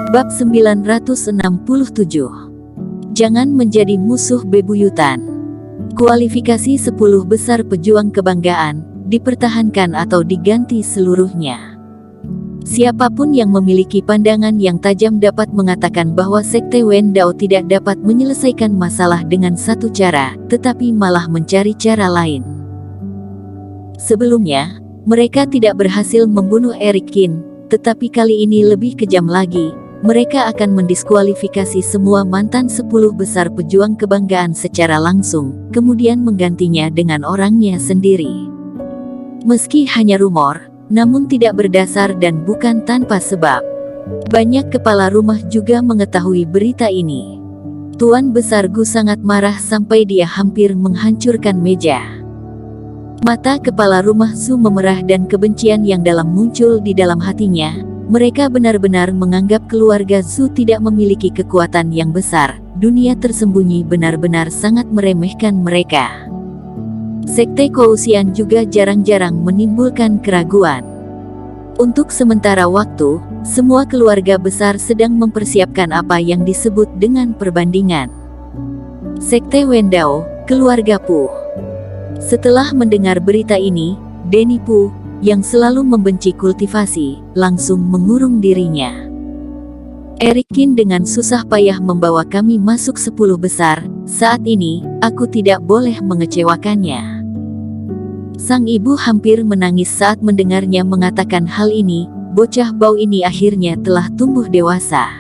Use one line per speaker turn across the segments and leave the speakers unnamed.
Bab 967. Jangan menjadi musuh bebuyutan. Kualifikasi 10 besar pejuang kebanggaan, dipertahankan atau diganti seluruhnya. Siapapun yang memiliki pandangan yang tajam dapat mengatakan bahwa Sekte Wen Dao tidak dapat menyelesaikan masalah dengan satu cara, tetapi malah mencari cara lain. Sebelumnya, mereka tidak berhasil membunuh Eric Qin, tetapi kali ini lebih kejam lagi. Mereka akan mendiskualifikasi semua mantan 10 besar pejuang kebanggaan secara langsung, kemudian menggantinya dengan orangnya sendiri. Meski hanya rumor, namun tidak berdasar dan bukan tanpa sebab. Banyak kepala rumah juga mengetahui berita ini. Tuan Besar Gu sangat marah sampai dia hampir menghancurkan meja. Mata kepala rumah Su memerah dan kebencian yang dalam muncul di dalam hatinya. Mereka benar-benar menganggap keluarga Zhu tidak memiliki kekuatan yang besar. Dunia tersembunyi benar-benar sangat meremehkan mereka. Sekte Kouxian juga jarang-jarang menimbulkan keraguan. Untuk sementara waktu, semua keluarga besar sedang mempersiapkan apa yang disebut dengan perbandingan. Sekte Wen Dao, keluarga Pu. Setelah mendengar berita ini, Denny Pu, yang selalu membenci kultivasi, langsung mengurung dirinya. Eric Qin dengan susah payah membawa kami masuk 10 besar, saat ini, aku tidak boleh mengecewakannya. Sang ibu hampir menangis saat mendengarnya mengatakan hal ini. Bocah bau ini akhirnya telah tumbuh dewasa.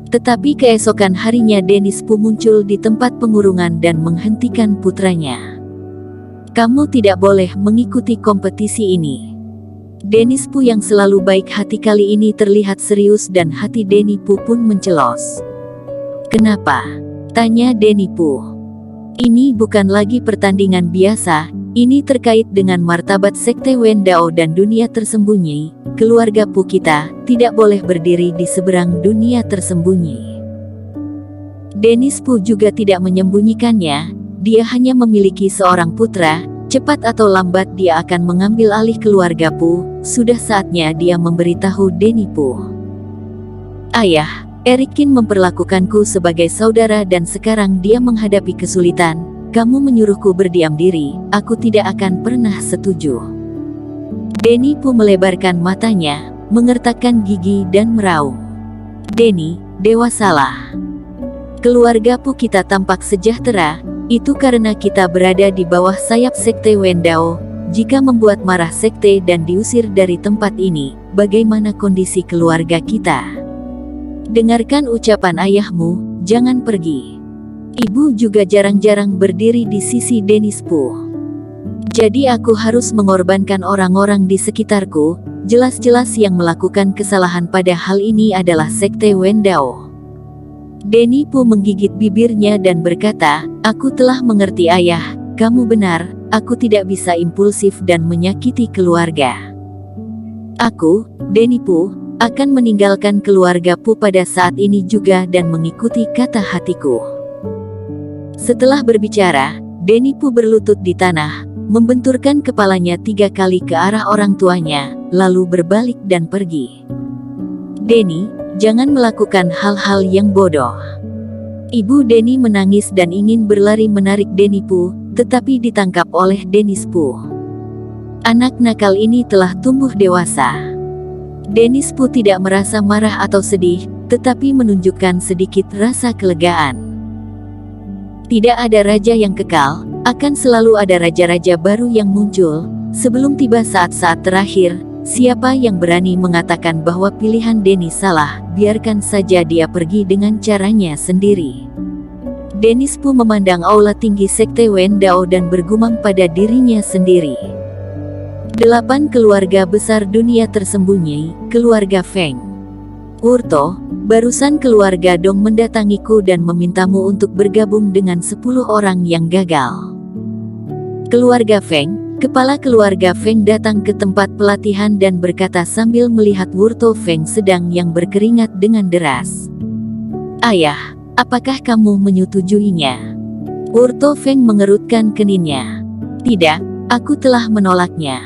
Tetapi keesokan harinya Dennis Pu muncul di tempat pengurungan dan menghentikan putranya. Kamu tidak boleh mengikuti kompetisi ini. Dennis Pu yang selalu baik hati kali ini terlihat serius dan hati Denny Pu pun mencelos. Kenapa? Tanya Denny Pu. Ini bukan lagi pertandingan biasa, ini terkait dengan martabat Sekte Wen Dao dan dunia tersembunyi. Keluarga Pu kita tidak boleh berdiri di seberang dunia tersembunyi. Dennis Pu juga tidak menyembunyikannya. Dia hanya memiliki seorang putra, cepat atau lambat dia akan mengambil alih keluarga Pu. Sudah saatnya dia memberitahu Denny Pu. Ayah, Eric Qin memperlakukanku sebagai saudara dan sekarang dia menghadapi kesulitan. Kamu menyuruhku berdiam diri, aku tidak akan pernah setuju. Denny Pu melebarkan matanya, mengertakkan gigi dan meraung. Denny, dewasalah. Keluarga Pu kita tampak sejahtera. Itu karena kita berada di bawah sayap Sekte Wen Dao. Jika membuat marah sekte dan diusir dari tempat ini, bagaimana kondisi keluarga kita? Dengarkan ucapan ayahmu, jangan pergi. Ibu juga jarang-jarang berdiri di sisi Dennis Pu. Jadi aku harus mengorbankan orang-orang di sekitarku. Jelas-jelas yang melakukan kesalahan pada hal ini adalah Sekte Wen Dao. Denny Pu menggigit bibirnya dan berkata, aku telah mengerti ayah, kamu benar, aku tidak bisa impulsif dan menyakiti keluarga. Aku, Denny Pu, akan meninggalkan keluarga Pu pada saat ini juga dan mengikuti kata hatiku. Setelah berbicara, Denny Pu berlutut di tanah, membenturkan kepalanya 3 kali ke arah orang tuanya, lalu berbalik dan pergi. Denny, jangan melakukan hal-hal yang bodoh. Ibu Denny menangis dan ingin berlari menarik Denny Pu, tetapi ditangkap oleh Dennis Pu. Anak nakal ini telah tumbuh dewasa. Dennis Pu tidak merasa marah atau sedih, tetapi menunjukkan sedikit rasa kelegaan. Tidak ada raja yang kekal, akan selalu ada raja-raja baru yang muncul. Sebelum tiba saat-saat terakhir, siapa yang berani mengatakan bahwa pilihan Denny salah, biarkan saja dia pergi dengan caranya sendiri. Dennis Pu memandang aula tinggi Sekte Wen Dao dan bergumam pada dirinya sendiri. 8 keluarga besar dunia tersembunyi, keluarga Feng. Wurto, barusan keluarga Dong mendatangiku dan memintamu untuk bergabung dengan 10 orang yang gagal. Keluarga Feng. Kepala keluarga Feng datang ke tempat pelatihan dan berkata sambil melihat Wurto Feng sedang yang berkeringat dengan deras. Ayah, apakah kamu menyetujuinya? Wurto Feng mengerutkan keninnya. Tidak, aku telah menolaknya.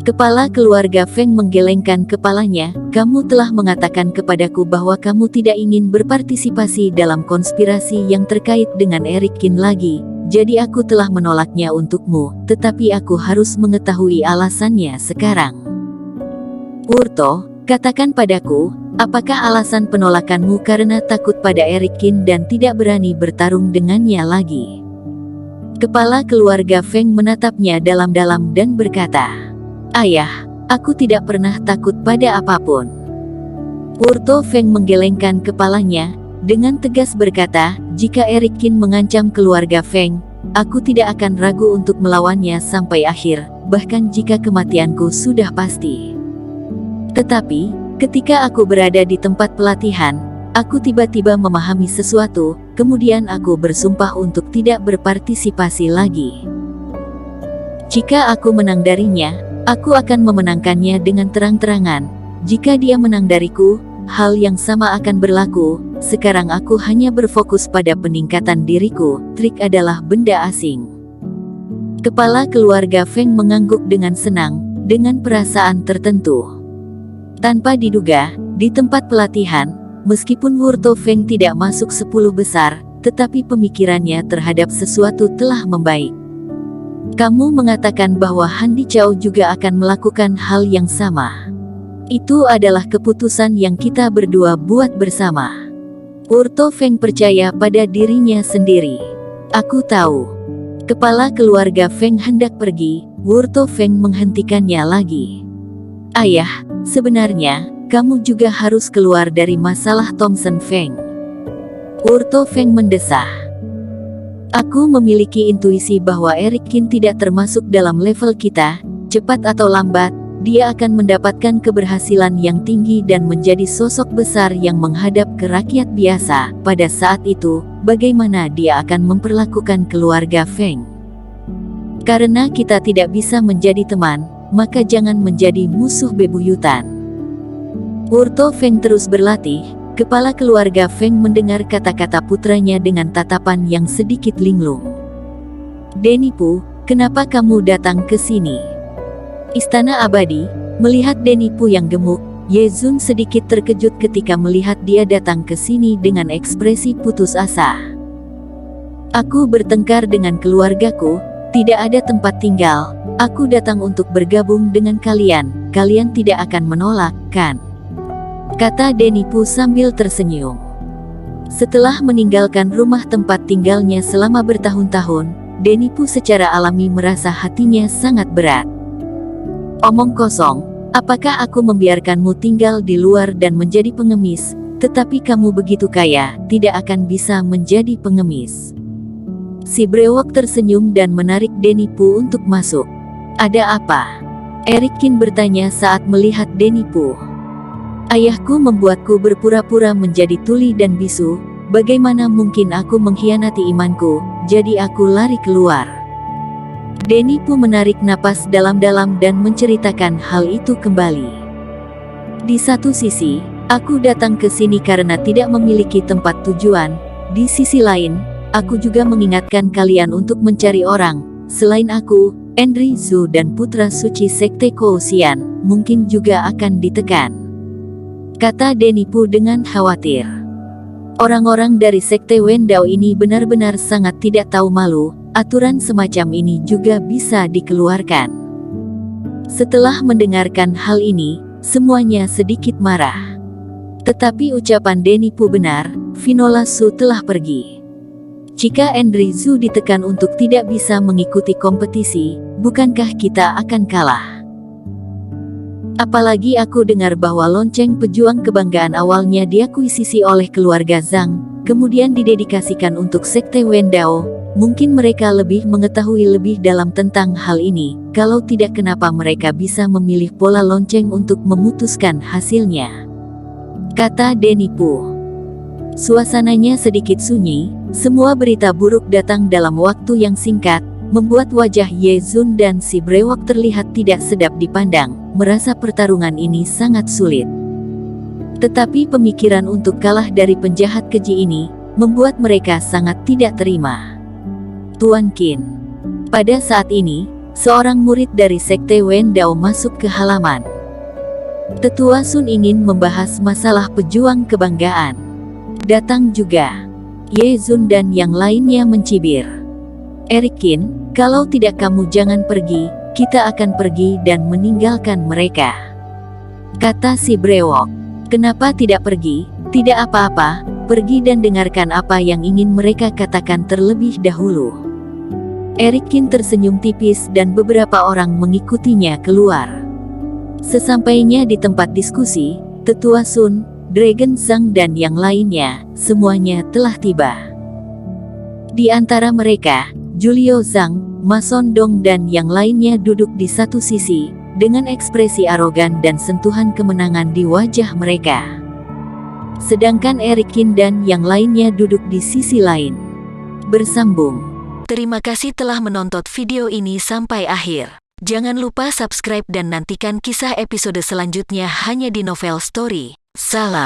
Kepala keluarga Feng menggelengkan kepalanya. Kamu telah mengatakan kepadaku bahwa kamu tidak ingin berpartisipasi dalam konspirasi yang terkait dengan Eric Qin lagi. Jadi aku telah menolaknya untukmu, tetapi aku harus mengetahui alasannya sekarang. Wurto, katakan padaku, apakah alasan penolakanmu karena takut pada Eric Qin dan tidak berani bertarung dengannya lagi? Kepala keluarga Feng menatapnya dalam-dalam dan berkata, Ayah, aku tidak pernah takut pada apapun. Wurto Feng menggelengkan kepalanya, dengan tegas berkata, jika Eric Qin mengancam keluarga Feng, aku tidak akan ragu untuk melawannya sampai akhir, bahkan jika kematianku sudah pasti. Tetapi, ketika aku berada di tempat pelatihan, aku tiba-tiba memahami sesuatu, kemudian aku bersumpah untuk tidak berpartisipasi lagi. Jika aku menang darinya, aku akan memenangkannya dengan terang-terangan. Jika dia menang dariku, hal yang sama akan berlaku. Sekarang aku hanya berfokus pada peningkatan diriku. Trik adalah benda asing. Kepala keluarga Feng mengangguk dengan senang, dengan perasaan tertentu. Tanpa diduga, di tempat pelatihan, meskipun Wurto Feng tidak masuk 10 besar, tetapi pemikirannya terhadap sesuatu telah membaik. Kamu mengatakan bahwa Handi Chao juga akan melakukan hal yang sama. Itu adalah keputusan yang kita berdua buat bersama. Wurto Feng percaya pada dirinya sendiri. Aku tahu. Kepala keluarga Feng hendak pergi, Wurto Feng menghentikannya lagi. Ayah, sebenarnya, kamu juga harus keluar dari masalah Thompson Feng. Wurto Feng mendesah. Aku memiliki intuisi bahwa Eric Qin tidak termasuk dalam level kita. Cepat atau lambat, dia akan mendapatkan keberhasilan yang tinggi dan menjadi sosok besar yang menghadap ke rakyat biasa. Pada saat itu, bagaimana dia akan memperlakukan keluarga Feng? Karena kita tidak bisa menjadi teman, maka jangan menjadi musuh bebuyutan. Wurto Feng terus berlatih. Kepala keluarga Feng mendengar kata-kata putranya dengan tatapan yang sedikit linglung. Denipu, kenapa kamu datang ke sini? Istana abadi, melihat Denipu yang gemuk, Ye Zun sedikit terkejut ketika melihat dia datang ke sini dengan ekspresi putus asa. Aku bertengkar dengan keluargaku, tidak ada tempat tinggal, aku datang untuk bergabung dengan kalian, kalian tidak akan menolak, kan? Kata Denipu sambil tersenyum. Setelah meninggalkan rumah tempat tinggalnya selama bertahun-tahun, Denipu secara alami merasa hatinya sangat berat. Omong kosong, apakah aku membiarkanmu tinggal di luar dan menjadi pengemis, tetapi kamu begitu kaya, tidak akan bisa menjadi pengemis. Si brewok tersenyum dan menarik Denipu untuk masuk. Ada apa? Eric Qin bertanya saat melihat Denipu. Ayahku membuatku berpura-pura menjadi tuli dan bisu, bagaimana mungkin aku mengkhianati imanku, jadi aku lari keluar. Denipu menarik napas dalam-dalam dan menceritakan hal itu kembali. Di satu sisi, aku datang ke sini karena tidak memiliki tempat tujuan, di sisi lain, aku juga mengingatkan kalian untuk mencari orang, selain aku, Enri Zhu dan putra suci Sekte Koosian, mungkin juga akan ditekan. Kata Denipu dengan khawatir. Orang-orang dari Sekte Wendao ini benar-benar sangat tidak tahu malu, aturan semacam ini juga bisa dikeluarkan. Setelah mendengarkan hal ini, semuanya sedikit marah. Tetapi ucapan Denipu benar, Vinola Su telah pergi. Jika Enri Zhu ditekan untuk tidak bisa mengikuti kompetisi, bukankah kita akan kalah? Apalagi aku dengar bahwa lonceng pejuang kebanggaan awalnya diakuisisi oleh keluarga Zhang, kemudian didedikasikan untuk Sekte Wendao. Mungkin mereka lebih mengetahui lebih dalam tentang hal ini, kalau tidak kenapa mereka bisa memilih pola lonceng untuk memutuskan hasilnya. Kata Denipu. Suasananya sedikit sunyi, semua berita buruk datang dalam waktu yang singkat, membuat wajah Ye Zun dan si brewok terlihat tidak sedap dipandang, merasa pertarungan ini sangat sulit. Tetapi pemikiran untuk kalah dari penjahat keji ini, membuat mereka sangat tidak terima. Tuan Qin. Pada saat ini, seorang murid dari Sekte Wen Dao masuk ke halaman. Tetua Sun ingin membahas masalah pejuang kebanggaan. Datang juga Ye Zun dan yang lainnya mencibir. Eric Qin, kalau tidak kamu jangan pergi, kita akan pergi dan meninggalkan mereka. Kata si brewok. Kenapa tidak pergi? Tidak apa-apa, pergi dan dengarkan apa yang ingin mereka katakan terlebih dahulu. Eric Qin tersenyum tipis dan beberapa orang mengikutinya keluar. Sesampainya di tempat diskusi, Tetua Sun, Dragon Zhang dan yang lainnya, semuanya telah tiba. Di antara mereka, Julio Zhang, Ma Sondong dan yang lainnya duduk di satu sisi, dengan ekspresi arogan dan sentuhan kemenangan di wajah mereka. Sedangkan Eric Qin dan yang lainnya duduk di sisi lain. Bersambung. Terima kasih telah menonton video ini sampai akhir. Jangan lupa subscribe dan nantikan kisah episode selanjutnya hanya di Novel Story. Salam.